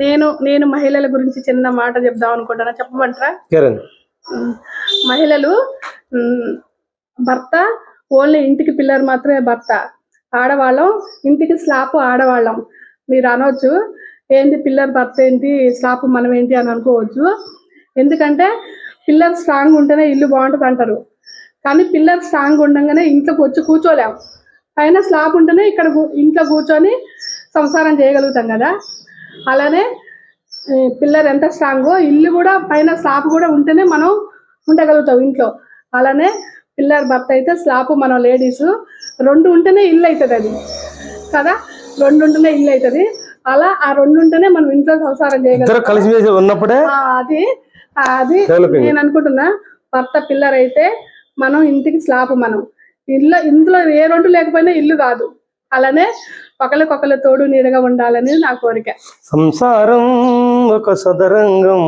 నేను నేను మహిళల గురించి చిన్న మాట చెప్దాం అనుకుంటున్నా, చెప్పమంటారా? మహిళలు భర్త ఓన్లీ ఇంటికి పిల్లర్ మాత్రమే భర్త, ఆడవాళ్ళం ఇంటికి స్లాప్ ఆడవాళ్ళం. మీరు అనవచ్చు ఏంటి పిల్లర్ భర్త ఏంటి స్లాప్ మనం ఏంటి అని అనుకోవచ్చు. ఎందుకంటే పిల్లర్ స్ట్రాంగ్ ఉంటేనే ఇల్లు బాగుంటుంది అంటారు, కానీ పిల్లర్ స్ట్రాంగ్ ఉండగానే ఇంట్లోకి వచ్చి కూర్చోలేము. పైన స్లాబ్ ఉంటేనే ఇక్కడ ఇంట్లో కూర్చొని సంసారం చేయగలుగుతాం కదా. అలానే పిల్లర్ ఎంత స్ట్రాంగో ఇల్లు కూడా పైన స్లాబ్ కూడా ఉంటేనే మనం ఉండగలుగుతాం ఇంట్లో. అలానే పిల్లర్ భర్త అయితే స్లాబ్ మనం లేడీస్ రెండు ఉంటేనే ఇల్లు అవుతుంది, అది కదా, రెండు ఉంటేనే ఇల్లు అవుతుంది. అలా ఆ రెండు ఉంటేనే మనం ఇంట్లో సంసారం చేయగలుగుతాం. అది అది నేను అనుకుంటున్నా. భర్త పిల్లర్ అయితే మనం ఇంటికి స్లాబ్, మనం ఇందులో ఏ రెండు లేకపోయినా ఇల్లు కాదు. అలానే ఒకరికొకరు తోడు నీడగా ఉండాలని నా కోరిక. సంసారం ఒక సదరంగం.